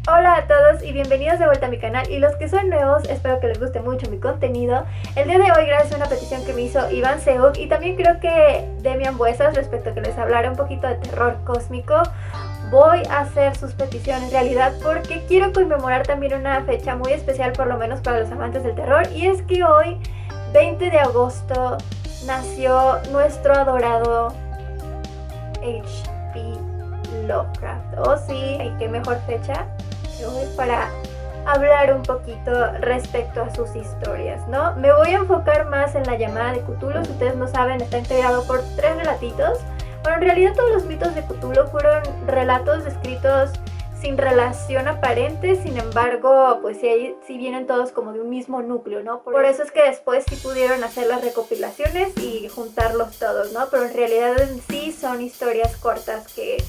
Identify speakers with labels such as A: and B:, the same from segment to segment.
A: Hola a todos y bienvenidos de vuelta a mi canal, y los que son nuevos, espero que les guste mucho mi contenido. El día de hoy, gracias a una petición que me hizo Iván Seuk y también creo que Demian Buesas, respecto a que les hablara un poquito de terror cósmico, voy a hacer sus peticiones realidad porque quiero conmemorar también una fecha muy especial, por lo menos para los amantes del terror, y es que hoy, 20 de agosto, nació nuestro adorado H.P. Lovecraft. Oh sí, y qué mejor fecha que hoy para hablar un poquito respecto a sus historias, ¿no? Me voy a enfocar más en la llamada de Cthulhu. Si ustedes no saben, está integrado por 3 relatitos. Bueno, en realidad todos los mitos de Cthulhu fueron relatos escritos sin relación aparente, sin embargo, pues sí vienen todos como de un mismo núcleo, ¿no? Por eso es que después sí pudieron hacer las recopilaciones y juntarlos todos, ¿no? Pero en realidad en sí son historias cortas que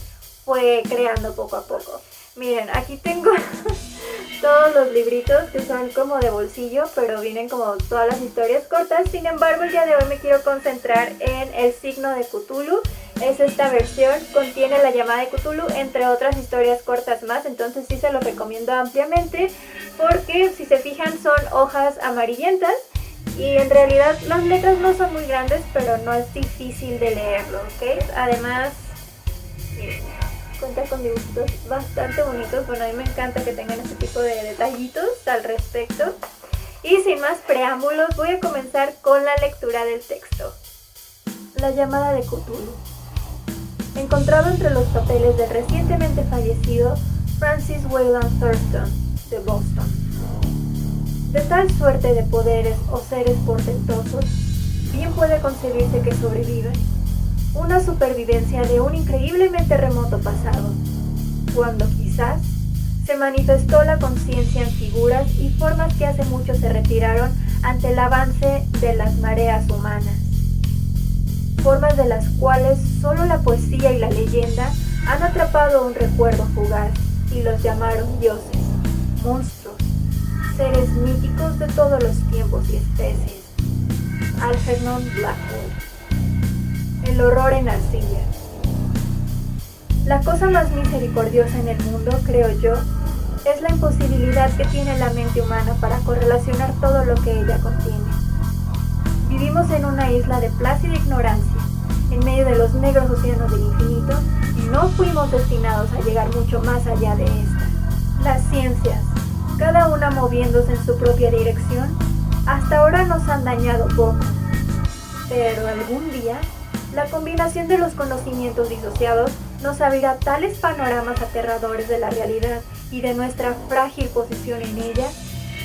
A: fue creando poco a poco. Miren, aquí tengo todos los libritos que son como de bolsillo, pero vienen como todas las historias cortas. Sin embargo, el día de hoy me quiero concentrar en El signo de Cthulhu. Es esta versión, contiene la llamada de Cthulhu, entre otras historias cortas más, entonces sí se lo recomiendo ampliamente, porque si se fijan son hojas amarillentas y en realidad las letras no son muy grandes, pero no es difícil de leerlo, ¿ok? Además, miren, cuenta con dibujitos bastante bonitos. Bueno, a mí me encanta que tengan este tipo de detallitos al respecto. Y sin más preámbulos, voy a comenzar con la lectura del texto. La llamada de Cthulhu. Encontrado entre los papeles del recientemente fallecido Francis Wayland Thurston, de Boston. De tal suerte de poderes o seres portentosos, bien puede concebirse que sobreviven. Una supervivencia de un increíblemente remoto pasado, cuando quizás se manifestó la conciencia en figuras y formas que hace mucho se retiraron ante el avance de las mareas humanas. Formas de las cuales solo la poesía y la leyenda han atrapado un recuerdo fugaz y los llamaron dioses, monstruos, seres míticos de todos los tiempos y especies. Algernon Blackwood. El horror en arcilla. La cosa más misericordiosa en el mundo, creo yo, es la imposibilidad que tiene la mente humana para correlacionar todo lo que ella contiene. Vivimos en una isla de plácida ignorancia, en medio de los negros océanos del infinito, y no fuimos destinados a llegar mucho más allá de esta. Las ciencias, cada una moviéndose en su propia dirección, hasta ahora nos han dañado poco, pero algún día la combinación de los conocimientos disociados nos abrirá tales panoramas aterradores de la realidad y de nuestra frágil posición en ella,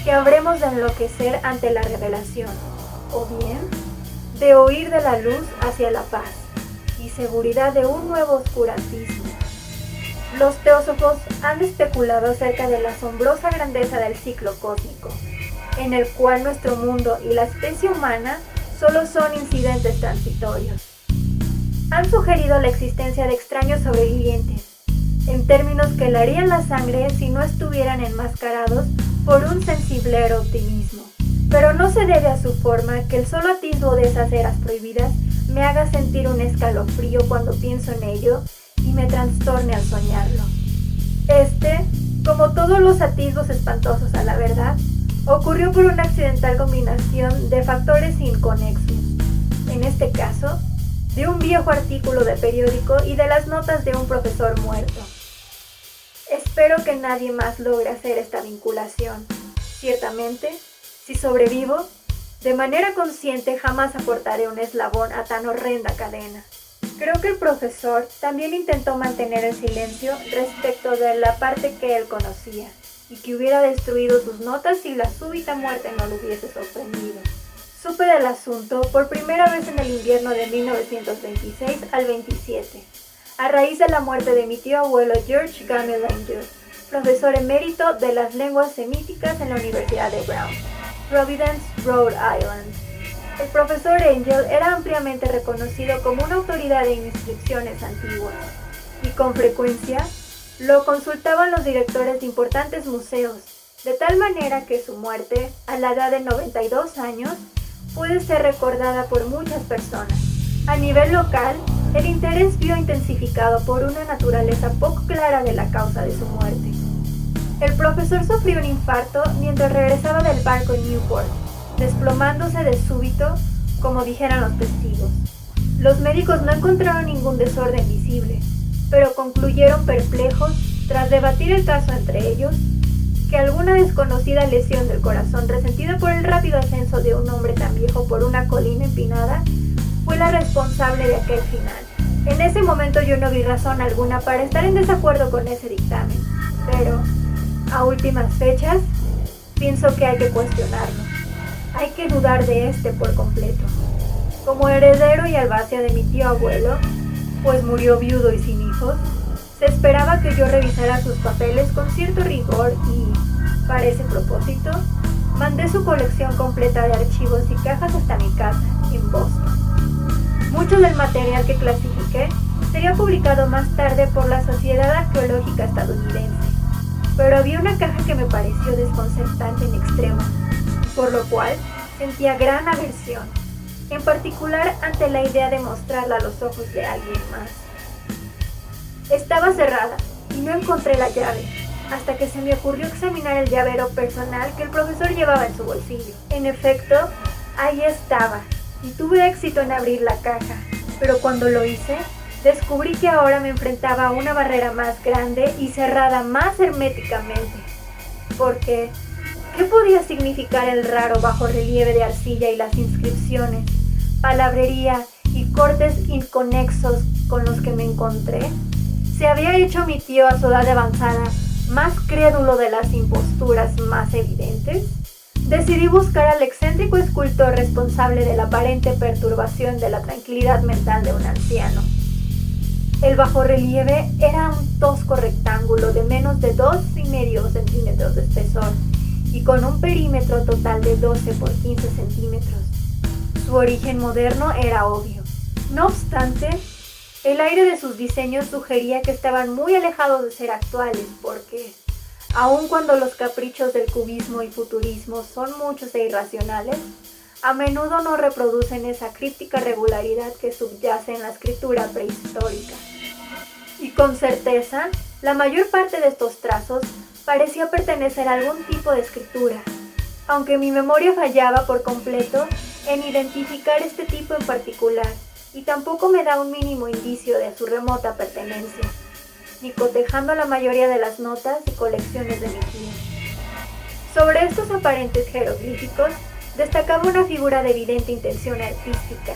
A: que habremos de enloquecer ante la revelación, o bien de huir de la luz hacia la paz y seguridad de un nuevo oscurantismo. Los teósofos han especulado acerca de la asombrosa grandeza del ciclo cósmico, en el cual nuestro mundo y la especie humana solo son incidentes transitorios. Han sugerido la existencia de extraños sobrevivientes, en términos que helarían la sangre si no estuvieran enmascarados por un sensiblero optimismo. Pero no se debe a su forma que el solo atisbo de esas eras prohibidas me haga sentir un escalofrío cuando pienso en ello y me trastorne al soñarlo. Este, como todos los atisbos espantosos a la verdad, ocurrió por una accidental combinación de factores inconexos. En este caso, de un viejo artículo de periódico y de las notas de un profesor muerto. Espero que nadie más logre hacer esta vinculación. Ciertamente, si sobrevivo, de manera consciente jamás aportaré un eslabón a tan horrenda cadena. Creo que el profesor también intentó mantener el silencio respecto de la parte que él conocía, y que hubiera destruido sus notas si la súbita muerte no lo hubiese sorprendido. Supe del asunto por primera vez en el invierno de 1926 al 27, a raíz de la muerte de mi tío abuelo George Gamel Angel, profesor emérito de las lenguas semíticas en la Universidad de Brown, Providence, Rhode Island. El profesor Angel era ampliamente reconocido como una autoridad en inscripciones antiguas, y con frecuencia lo consultaban los directores de importantes museos, de tal manera que su muerte, a la edad de 92 años, puede ser recordada por muchas personas. A nivel local, el interés vio intensificado por una naturaleza poco clara de la causa de su muerte. El profesor sufrió un infarto mientras regresaba del barco en Newport, desplomándose de súbito, como dijeran los testigos. Los médicos no encontraron ningún desorden visible, pero concluyeron perplejos, tras debatir el caso entre ellos, que alguna desconocida lesión del corazón resentida por el rápido ascenso de un hombre tan viejo por una colina empinada fue la responsable de aquel final. En ese momento yo no vi razón alguna para estar en desacuerdo con ese dictamen, pero a últimas fechas pienso que hay que cuestionarlo. Hay que dudar de este por completo. Como heredero y albacea de mi tío abuelo, pues murió viudo y sin hijos, se esperaba que yo revisara sus papeles con cierto rigor y, para ese propósito, mandé su colección completa de archivos y cajas hasta mi casa, en Boston. Mucho del material que clasifiqué sería publicado más tarde por la Sociedad Arqueológica Estadounidense, pero había una caja que me pareció desconcertante en extremo, por lo cual sentía gran aversión, en particular ante la idea de mostrarla a los ojos de alguien más. Estaba cerrada y no encontré la llave, hasta que se me ocurrió examinar el llavero personal que el profesor llevaba en su bolsillo. En efecto, ahí estaba, y tuve éxito en abrir la caja, pero cuando lo hice, descubrí que ahora me enfrentaba a una barrera más grande y cerrada más herméticamente. Porque, ¿qué podía significar el raro bajorrelieve de arcilla y las inscripciones, palabrería y cortes inconexos con los que me encontré? ¿Se había hecho mi tío a su edad avanzada más crédulo de las imposturas más evidentes? Decidí buscar al excéntrico escultor responsable de la aparente perturbación de la tranquilidad mental de un anciano. El bajorrelieve era un tosco rectángulo de menos de 2,5 centímetros de espesor y con un perímetro total de 12 por 15 centímetros. Su origen moderno era obvio. No obstante, el aire de sus diseños sugería que estaban muy alejados de ser actuales porque, aun cuando los caprichos del cubismo y futurismo son muchos e irracionales, a menudo no reproducen esa críptica regularidad que subyace en la escritura prehistórica. Y con certeza, la mayor parte de estos trazos parecía pertenecer a algún tipo de escritura, aunque mi memoria fallaba por completo en identificar este tipo en particular, y tampoco me da un mínimo indicio de su remota pertenencia, ni cotejando la mayoría de las notas y colecciones de mi tío. Sobre estos aparentes jeroglíficos destacaba una figura de evidente intención artística,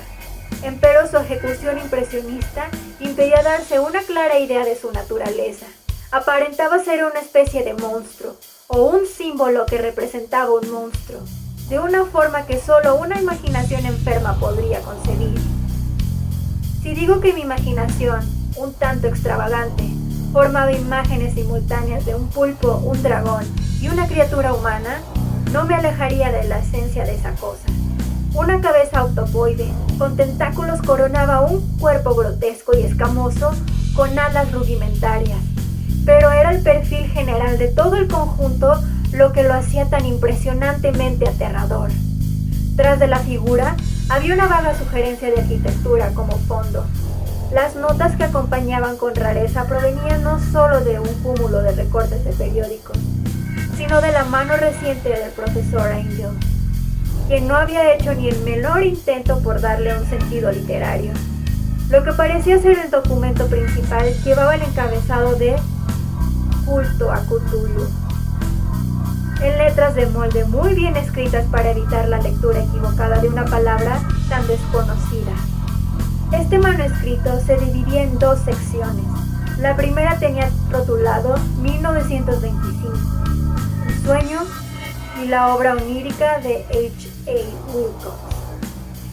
A: empero su ejecución impresionista impedía darse una clara idea de su naturaleza. Aparentaba ser una especie de monstruo, o un símbolo que representaba un monstruo, de una forma que solo una imaginación enferma podría concebir. Si digo que mi imaginación, un tanto extravagante, formaba imágenes simultáneas de un pulpo, un dragón y una criatura humana, no me alejaría de la esencia de esa cosa. Una cabeza octopoide, con tentáculos coronaba un cuerpo grotesco y escamoso con alas rudimentarias, pero era el perfil general de todo el conjunto lo que lo hacía tan impresionantemente aterrador. Tras de la figura, había una vaga sugerencia de arquitectura como fondo. Las notas que acompañaban con rareza provenían no solo de un cúmulo de recortes de periódicos, sino de la mano reciente del profesor Angel, quien no había hecho ni el menor intento por darle un sentido literario. Lo que parecía ser el documento principal llevaba el encabezado de Culto a Cthulhu, en letras de molde muy bien escritas para evitar la lectura equivocada de una palabra tan desconocida. Este manuscrito se dividía en dos secciones. La primera tenía rotulado 1925, El sueño y la obra onírica de H.A. Wilcox.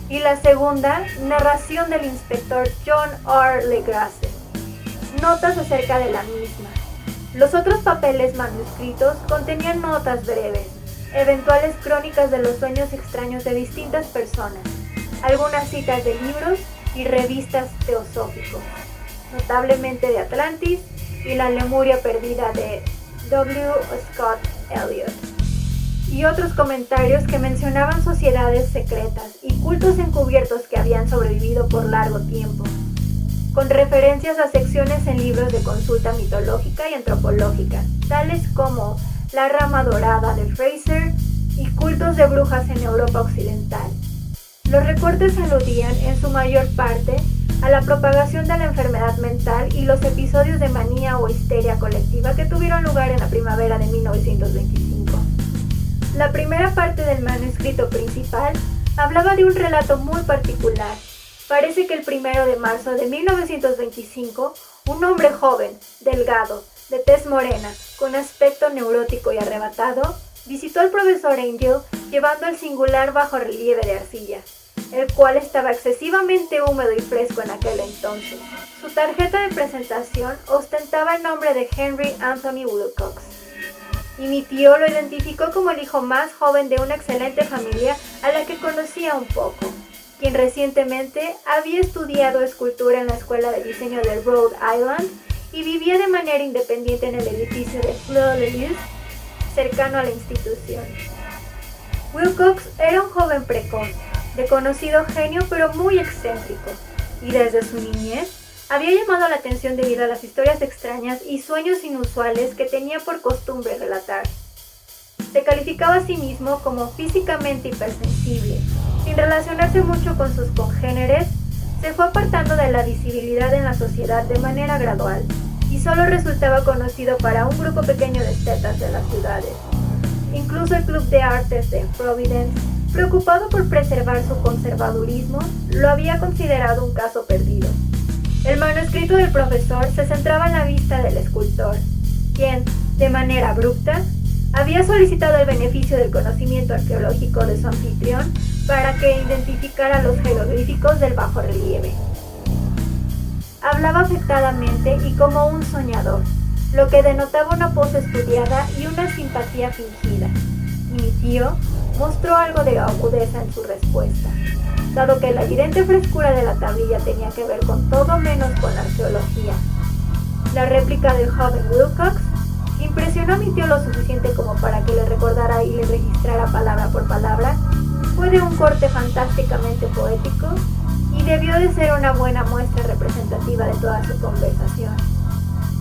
A: Y la segunda, narración del inspector John R. LeGrasse, notas acerca de la misma. Los otros papeles manuscritos contenían notas breves, eventuales crónicas de los sueños extraños de distintas personas, algunas citas de libros y revistas teosóficos, notablemente de Atlantis y la Lemuria perdida de W. Scott Elliot, y otros comentarios que mencionaban sociedades secretas y cultos encubiertos que habían sobrevivido por largo tiempo. con referencias a secciones en libros de consulta mitológica y antropológica, tales como La rama dorada de Fraser y Cultos de brujas en Europa Occidental. Los recortes aludían en su mayor parte a la propagación de la enfermedad mental y los episodios de manía o histeria colectiva que tuvieron lugar en la primavera de 1925. La primera parte del manuscrito principal hablaba de un relato muy particular. Parece que el 1 de marzo de 1925, un hombre joven, delgado, de tez morena, con aspecto neurótico y arrebatado, visitó al profesor Angel llevando el singular bajorrelieve de arcilla, el cual estaba excesivamente húmedo y fresco en aquel entonces. Su tarjeta de presentación ostentaba el nombre de Henry Anthony Wilcox, y mi tío lo identificó como el hijo más joven de una excelente familia a la que conocía un poco, quien recientemente había estudiado escultura en la Escuela de Diseño de Rhode Island y vivía de manera independiente en el edificio de Fleur-de-Lys, cercano a la institución. Wilcox era un joven precoz, de conocido genio pero muy excéntrico, y desde su niñez había llamado la atención debido a las historias extrañas y sueños inusuales que tenía por costumbre relatar. Se calificaba a sí mismo como físicamente hipersensible. Sin relacionarse mucho con sus congéneres, se fue apartando de la visibilidad en la sociedad de manera gradual, y solo resultaba conocido para un grupo pequeño de estetas de las ciudades. Incluso el Club de Artes de Providence, preocupado por preservar su conservadurismo, lo había considerado un caso perdido. El manuscrito del profesor se centraba en la vista del escultor, quien, de manera abrupta, había solicitado el beneficio del conocimiento arqueológico de su anfitrión para que identificara los jeroglíficos del bajorrelieve. Hablaba afectadamente y como un soñador, lo que denotaba una pose estudiada y una simpatía fingida, y mi tío mostró algo de agudeza en su respuesta, dado que la evidente frescura de la tablilla tenía que ver con todo menos con la arqueología. La réplica del joven Wilcox impresionó a mi tío lo suficiente como para que le recordara y le registrara palabra por palabra. Fue de un corte fantásticamente poético y debió de ser una buena muestra representativa de toda su conversación,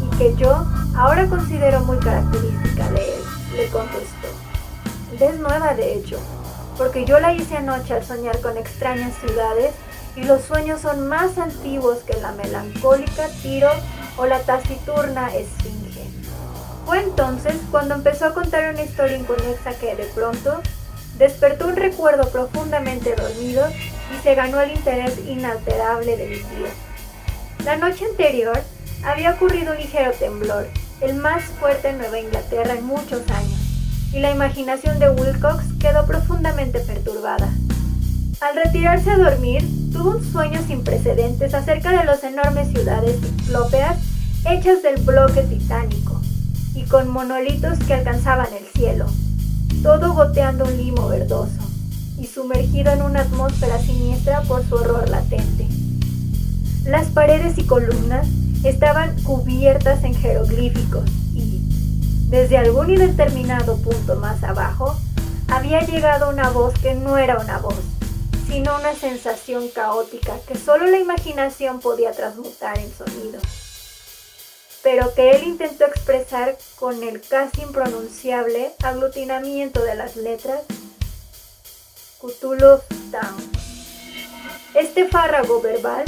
A: y que yo ahora considero muy característica de él, le contestó. Es nueva de hecho, porque yo la hice anoche al soñar con extrañas ciudades, y los sueños son más antiguos que la melancólica Tiro o la taciturna Esfinge. Fue entonces cuando empezó a contar una historia inconexa que de pronto despertó un recuerdo profundamente dormido y se ganó el interés inalterable de mi tío. La noche anterior había ocurrido un ligero temblor, el más fuerte en Nueva Inglaterra en muchos años, y la imaginación de Wilcox quedó profundamente perturbada. Al retirarse a dormir, tuvo un sueño sin precedentes acerca de las enormes ciudades ciclópeas hechas del bloque titánico y con monolitos que alcanzaban el cielo, todo goteando un limo verdoso y sumergido en una atmósfera siniestra por su horror latente. Las paredes y columnas estaban cubiertas en jeroglíficos y, desde algún indeterminado punto más abajo, había llegado una voz que no era una voz, sino una sensación caótica que solo la imaginación podía transmutar en sonido, pero que él intentó expresar con el casi impronunciable aglutinamiento de las letras Cthulhu Town. Este fárrago verbal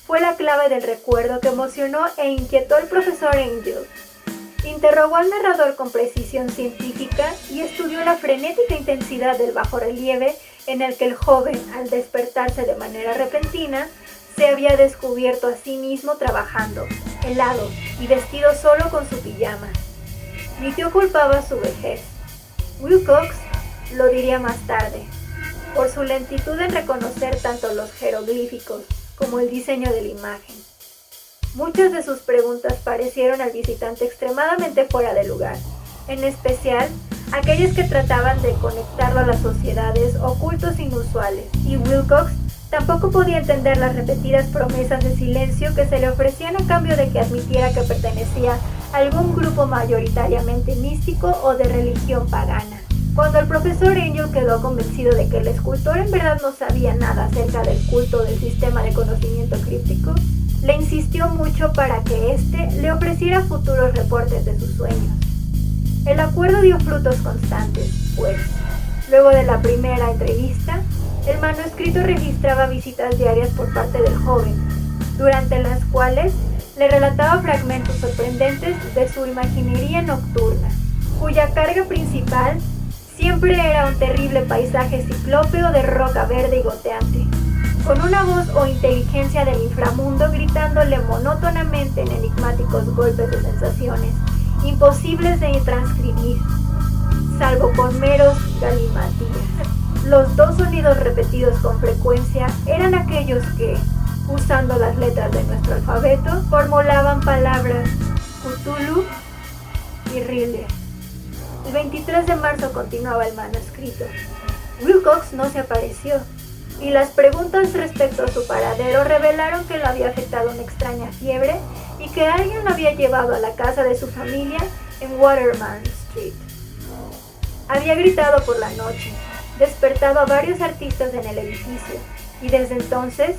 A: fue la clave del recuerdo que emocionó e inquietó al profesor Angel. Interrogó al narrador con precisión científica y estudió la frenética intensidad del bajorrelieve en el que el joven, al despertarse de manera repentina, se había descubierto a sí mismo trabajando, helado y vestido solo con su pijama. Mi tío culpaba su vejez. Wilcox lo diría más tarde, por su lentitud en reconocer tanto los jeroglíficos como el diseño de la imagen. Muchas de sus preguntas parecieron al visitante extremadamente fuera de lugar, en especial aquellas que trataban de conectarlo a las sociedades o cultos inusuales, y Wilcox tampoco podía entender las repetidas promesas de silencio que se le ofrecían a cambio de que admitiera que pertenecía a algún grupo mayoritariamente místico o de religión pagana. Cuando el profesor Angel quedó convencido de que el escultor en verdad no sabía nada acerca del culto del sistema de conocimiento críptico, le insistió mucho para que éste le ofreciera futuros reportes de sus sueños. El acuerdo dio frutos constantes, pues, luego de la primera entrevista, el manuscrito registraba visitas diarias por parte del joven, durante las cuales le relataba fragmentos sorprendentes de su imaginería nocturna, cuya carga principal siempre era un terrible paisaje ciclópeo de roca verde y goteante, con una voz o inteligencia del inframundo gritándole monótonamente en enigmáticos golpes de sensaciones, imposibles de transcribir, salvo con meros galimatías. Los dos sonidos repetidos con frecuencia eran aquellos que, usando las letras de nuestro alfabeto, formulaban palabras Cthulhu y Rile. El 23 de marzo continuaba el manuscrito. Wilcox no se apareció, y las preguntas respecto a su paradero revelaron que lo había afectado una extraña fiebre y que alguien lo había llevado a la casa de su familia en Waterman Street. Había gritado por la noche, despertado a varios artistas en el edificio, y desde entonces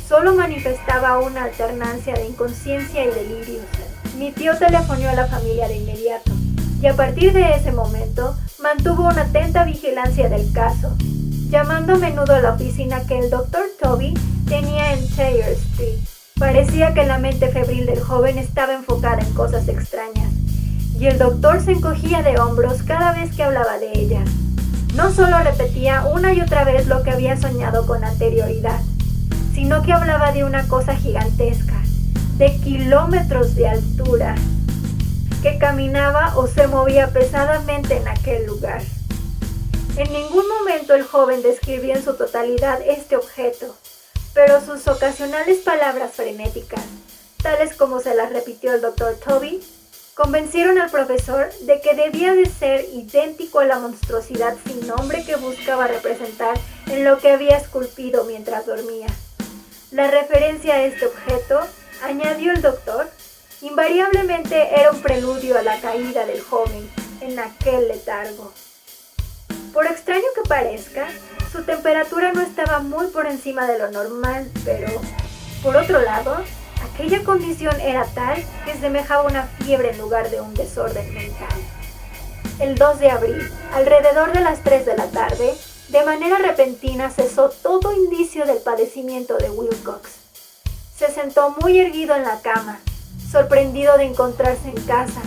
A: solo manifestaba una alternancia de inconsciencia y delirios. Mi tío telefonó a la familia de inmediato, y a partir de ese momento mantuvo una atenta vigilancia del caso, llamando a menudo a la oficina que el Dr. Toby tenía en Thayer Street. Parecía que la mente febril del joven estaba enfocada en cosas extrañas, y el doctor se encogía de hombros cada vez que hablaba de ella. No solo repetía una y otra vez lo que había soñado con anterioridad, sino que hablaba de una cosa gigantesca, de kilómetros de altura, que caminaba o se movía pesadamente en aquel lugar. En ningún momento el joven describió en su totalidad este objeto, pero sus ocasionales palabras frenéticas, tales como se las repitió el Dr. Toby, convencieron al profesor de que debía de ser idéntico a la monstruosidad sin nombre que buscaba representar en lo que había esculpido mientras dormía. La referencia a este objeto, añadió el doctor, invariablemente era un preludio a la caída del joven en aquel letargo. Por extraño que parezca, su temperatura no estaba muy por encima de lo normal, pero, por otro lado, aquella condición era tal que semejaba una fiebre en lugar de un desorden mental. El 2 de abril, alrededor de las 3 de la tarde, de manera repentina cesó todo indicio del padecimiento de Wilcox. Se sentó muy erguido en la cama, sorprendido de encontrarse en casa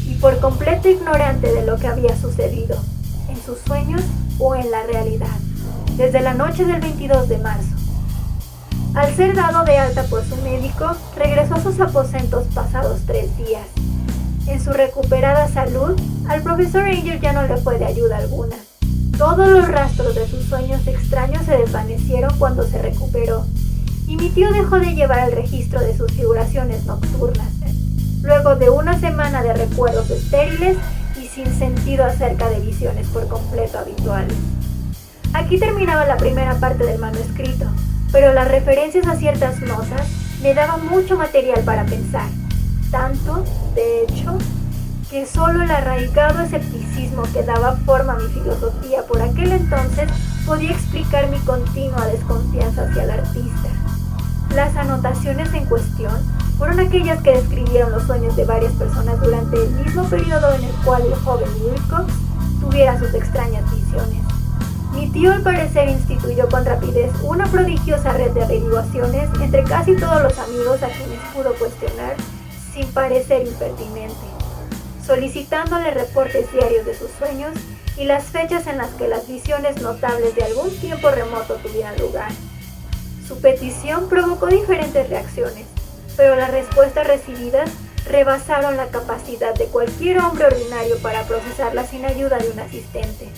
A: y por completo ignorante de lo que había sucedido, en sus sueños o en la realidad, desde la noche del 22 de marzo. Al ser dado de alta por su médico, regresó a sus aposentos pasados 3 días. En su recuperada salud, al profesor Angel ya no le fue de ayuda alguna. Todos los rastros de sus sueños extraños se desvanecieron cuando se recuperó, y mi tío dejó de llevar el registro de sus figuraciones nocturnas, luego de una semana de recuerdos estériles y sin sentido acerca de visiones por completo habituales. Aquí terminaba la primera parte del manuscrito, pero las referencias a ciertas notas me daban mucho material para pensar, tanto, de hecho, que solo el arraigado escepticismo que daba forma a mi filosofía por aquel entonces podía explicar mi continua desconfianza hacia el artista. Las anotaciones en cuestión fueron aquellas que describieron los sueños de varias personas durante el mismo periodo en el cual el joven Wilcox tuviera sus extrañas visiones. Mi tío al parecer instituyó con rapidez una prodigiosa red de averiguaciones entre casi todos los amigos a quienes pudo cuestionar sin parecer impertinente, solicitándole reportes diarios de sus sueños y las fechas en las que las visiones notables de algún tiempo remoto tuvieran lugar. Su petición provocó diferentes reacciones, pero las respuestas recibidas rebasaron la capacidad de cualquier hombre ordinario para procesarlas sin ayuda de un asistente.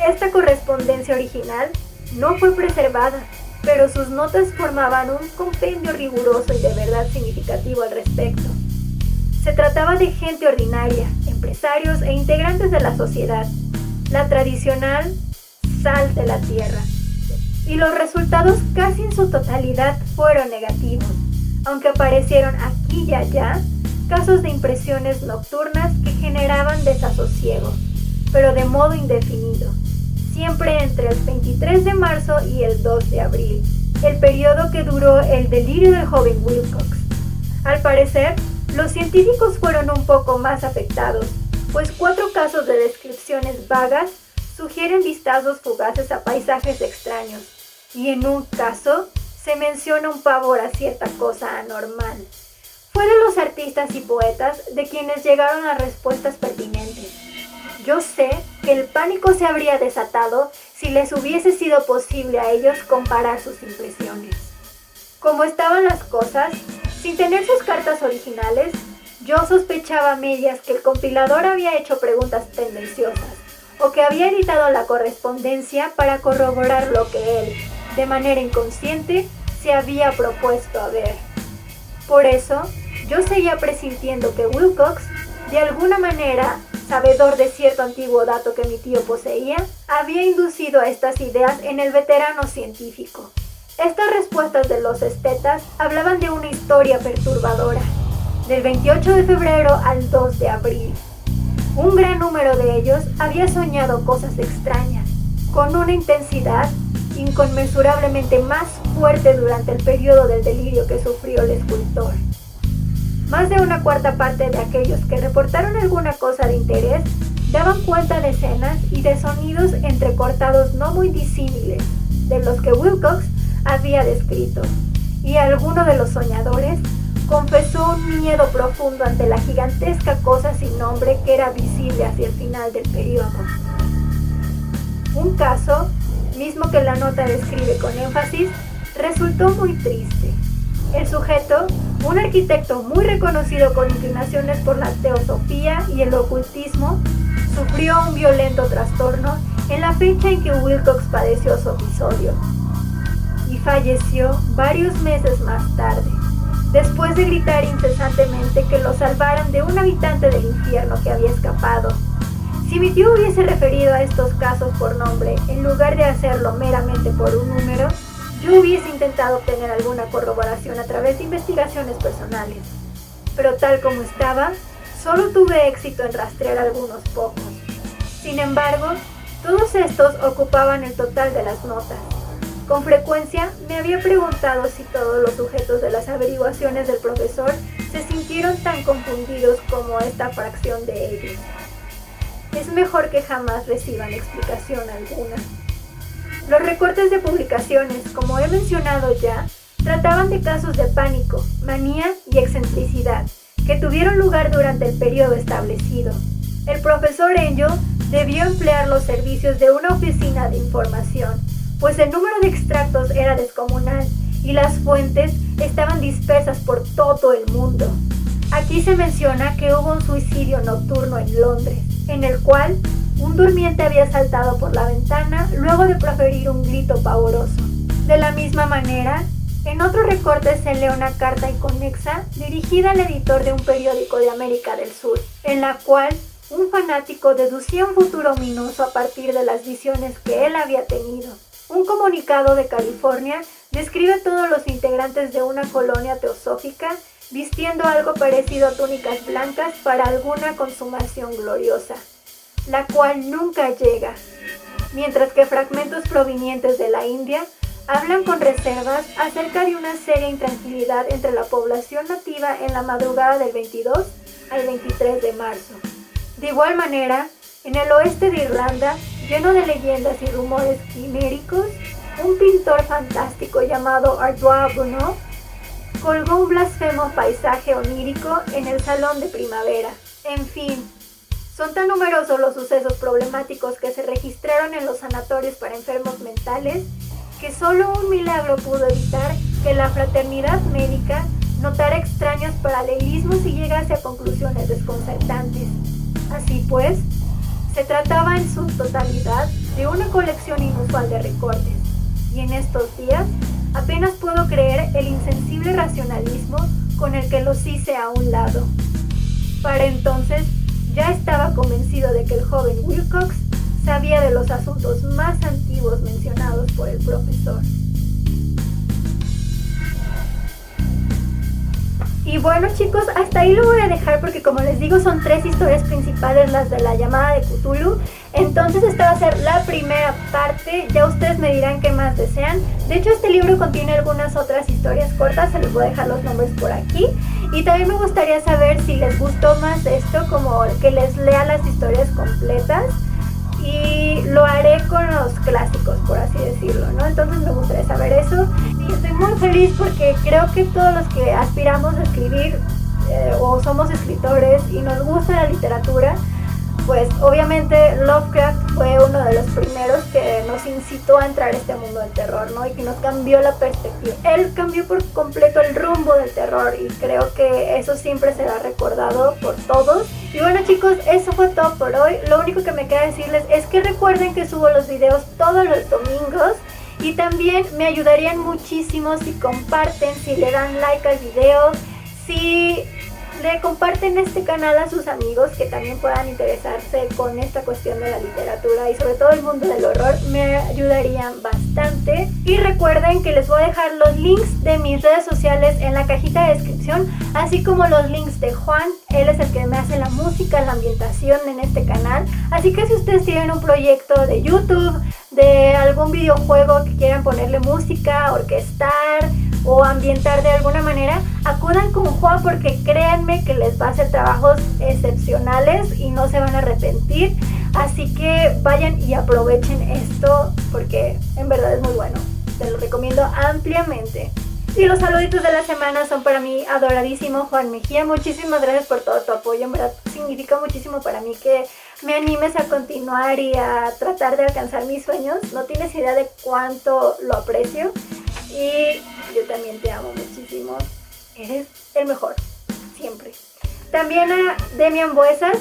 A: Esta correspondencia original no fue preservada, pero sus notas formaban un compendio riguroso y de verdad significativo al respecto. Se trataba de gente ordinaria, empresarios e integrantes de la sociedad, la tradicional sal de la tierra. Y los resultados casi en su totalidad fueron negativos, aunque aparecieron aquí y allá casos de impresiones nocturnas que generaban desasosiego, pero de modo indefinido, siempre entre el 23 de marzo y el 2 de abril. el periodo que duró el delirio del joven Wilcox. Al parecer, los científicos fueron un poco más afectados, pues 4 casos de descripciones vagas sugieren vistazos fugaces a paisajes extraños, y en un caso se menciona un pavor a cierta cosa anormal. Fue de los artistas y poetas de quienes llegaron a respuestas pertinentes. Yo sé que el pánico se habría desatado si les hubiese sido posible a ellos comparar sus impresiones. Como estaban las cosas, sin tener sus cartas originales, yo sospechaba a medias que el compilador había hecho preguntas tendenciosas o que había editado la correspondencia para corroborar lo que él, de manera inconsciente, se había propuesto a ver. Por eso, yo seguía presintiendo que Wilcox, de alguna manera, sabedor de cierto antiguo dato que mi tío poseía, había inducido a estas ideas en el veterano científico. Estas respuestas de los estetas hablaban de una historia perturbadora, del 28 de febrero al 2 de abril. Un gran número de ellos había soñado cosas extrañas, con una intensidad inconmensurablemente más fuerte durante el periodo del delirio que sufrió el escultor. Más de una cuarta parte de aquellos que reportaron alguna cosa de interés daban cuenta de escenas y de sonidos entrecortados no muy disímiles de los que Wilcox había descrito, y alguno de los soñadores confesó un miedo profundo ante la gigantesca cosa sin nombre que era visible hacia el final del periodo. Un caso, mismo que la nota describe con énfasis, resultó muy triste. El sujeto, un arquitecto muy reconocido con inclinaciones por la teosofía y el ocultismo, sufrió un violento trastorno en la fecha en que Wilcox padeció su episodio y falleció varios meses más tarde, después de gritar incesantemente que lo salvaran de un habitante del infierno que había escapado. Si mi tío hubiese referido a estos casos por nombre, en lugar de hacerlo meramente por un número, yo hubiese intentado obtener alguna corroboración a través de investigaciones personales. Pero tal como estaba, solo tuve éxito en rastrear algunos pocos. Sin embargo, todos estos ocupaban el total de las notas. Con frecuencia me había preguntado si todos los sujetos de las averiguaciones del profesor se sintieron tan confundidos como esta fracción de ellos. Es mejor que jamás reciban explicación alguna. Los recortes de publicaciones, como he mencionado ya, trataban de casos de pánico, manía y excentricidad que tuvieron lugar durante el periodo establecido. El profesor Angel debió emplear los servicios de una oficina de información, pues el número de extractos era descomunal y las fuentes estaban dispersas por todo el mundo. Aquí se menciona que hubo un suicidio nocturno en Londres, en el cual un durmiente había saltado por la ventana luego de proferir un grito pavoroso. De la misma manera, en otro recorte se lee una carta inconexa dirigida al editor de un periódico de América del Sur, en la cual un fanático deducía un futuro ominoso a partir de las visiones que él había tenido. Un comunicado de California describe a todos los integrantes de una colonia teosófica vistiendo algo parecido a túnicas blancas para alguna consumación gloriosa, la cual nunca llega, mientras que fragmentos provenientes de la India hablan con reservas acerca de una seria intranquilidad entre la población nativa en la madrugada del 22 al 23 de marzo. De igual manera, en el oeste de Irlanda, lleno de leyendas y rumores quiméricos, un pintor fantástico llamado Ardois Bruneau colgó un blasfemo paisaje onírico en el salón de primavera. En fin, son tan numerosos los sucesos problemáticos que se registraron en los sanatorios para enfermos mentales que solo un milagro pudo evitar que la fraternidad médica notara extraños paralelismos y llegase a conclusiones desconcertantes. Así pues, se trataba en su totalidad de una colección inusual de recortes, y en estos días apenas puedo creer el insensible racionalismo con el que los hice a un lado. Para entonces, ya estaba convencido de que el joven Wilcox sabía de los asuntos más antiguos mencionados por el profesor. Y bueno, chicos, hasta ahí lo voy a dejar porque, como les digo, son 3 historias principales las de la llamada de Cthulhu. Entonces esta va a ser la primera parte, ya ustedes me dirán qué más desean. De hecho, este libro contiene algunas otras historias cortas, se les voy a dejar los nombres por aquí. Y también me gustaría saber si les gustó más esto, como que les lea las historias completas. Y lo haré con los clásicos, por así decirlo, ¿no? Entonces me gustaría saber eso. Y estoy muy feliz porque creo que todos los que aspiramos a escribir o somos escritores y nos gusta la literatura, pues obviamente Lovecraft fue uno de los primeros que nos incitó a entrar a este mundo del terror, ¿no? Y que nos cambió la perspectiva. Él cambió por completo el rumbo del terror y creo que eso siempre será recordado por todos. Y bueno chicos, eso fue todo por hoy. Lo único que me queda decirles es que recuerden que subo los videos todos los domingos. Y también me ayudarían muchísimo si comparten, si le dan like al video, si le comparten este canal a sus amigos que también puedan interesarse con esta cuestión de la literatura y sobre todo el mundo del horror, me ayudarían bastante. Y recuerden que les voy a dejar los links de mis redes sociales en la cajita de descripción, así como los links de Juan. Él es el que me hace la música, la ambientación en este canal. Así que si ustedes tienen un proyecto de YouTube, de algún videojuego que quieran ponerle música, orquestar o ambientar de alguna manera, acudan con Juan porque créanme que les va a hacer trabajos excepcionales y no se van a arrepentir. Así que vayan y aprovechen esto porque en verdad es muy bueno. Te lo recomiendo ampliamente. Y los saluditos de la semana son para mi adoradísimo Juan Mejía. Muchísimas gracias por todo tu apoyo. En verdad significa muchísimo para mí que me animes a continuar y a tratar de alcanzar mis sueños. No tienes idea de cuánto lo aprecio. Y yo también te amo muchísimo. Eres el mejor, siempre. También a Demian Buesas.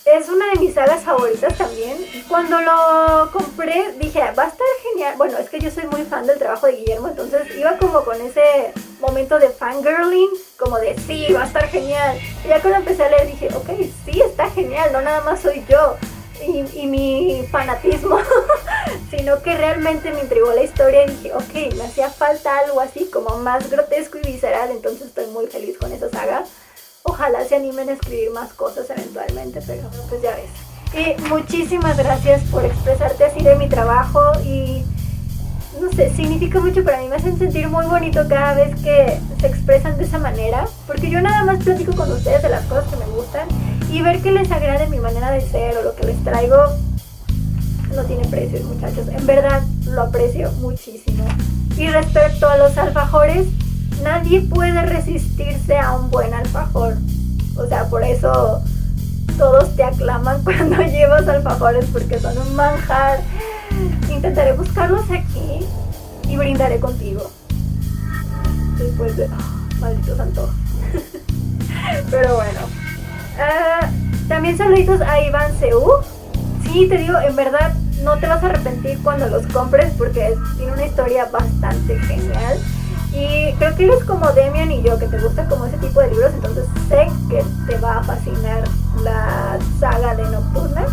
A: Es una de mis sagas favoritas también. Cuando lo compré dije, va a estar genial. Bueno, es que yo soy muy fan del trabajo de Guillermo, entonces iba como con ese momento de fangirling, como de sí, va a estar genial. Y ya cuando empecé a leer dije, ok, sí, está genial, no nada más soy yo y mi fanatismo, sino que realmente me intrigó la historia y dije, ok, me hacía falta algo así como más grotesco y visceral, entonces estoy muy feliz con esa saga. Ojalá se animen a escribir más cosas eventualmente, pero pues ya ves. Y muchísimas gracias por expresarte así de mi trabajo y no sé, significa mucho para mí, me hacen sentir muy bonito cada vez que se expresan de esa manera, porque yo nada más platico con ustedes de las cosas que me gustan y ver que les agrade mi manera de ser o lo que les traigo no tiene precio, muchachos, en verdad lo aprecio muchísimo. Y respecto a los alfajores, nadie puede resistirse a un buen alfajor. O sea, por eso todos te aclaman cuando llevas alfajores porque son un manjar. Intentaré buscarlos aquí y brindaré contigo. Después de... malditos antojos. Pero bueno. También saluditos a Iván Seu. Sí, te digo, en verdad no te vas a arrepentir cuando los compres porque tiene una historia bastante genial. Y creo que eres como Demian y yo, que te gusta como ese tipo de libros, entonces sé que te va a fascinar la saga de Nocturna.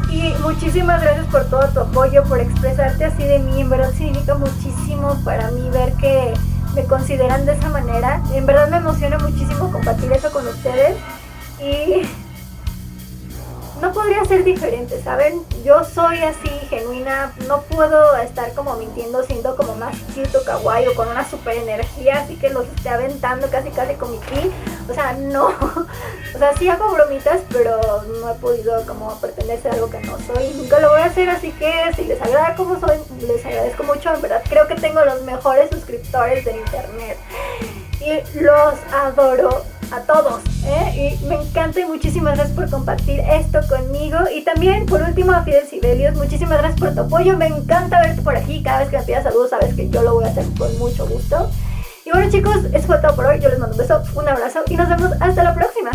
A: Y muchísimas gracias por todo tu apoyo, por expresarte así de mí. En verdad significa muchísimo para mí ver que me consideran de esa manera. En verdad me emociona muchísimo compartir eso con ustedes. Y no podría ser diferente, ¿saben? Yo soy así, genuina, no puedo estar como mintiendo, siendo como más cute o kawaii o con una super energía, así que los esté aventando casi como mi ki. O sea, no. O sea, sí hago bromitas, pero no he podido como pretender ser algo que no soy. Nunca lo voy a hacer, así que si les agrada como soy, les agradezco mucho. En verdad, creo que tengo los mejores suscriptores del internet. Y los adoro a todos, y me encanta y muchísimas gracias por compartir esto conmigo. Y también por último a Fidel Sibelius, muchísimas gracias por tu apoyo, me encanta verte por aquí, cada vez que me pidas saludos sabes que yo lo voy a hacer con mucho gusto. Y bueno chicos, eso fue todo por hoy, yo les mando un beso, un abrazo y nos vemos hasta la próxima.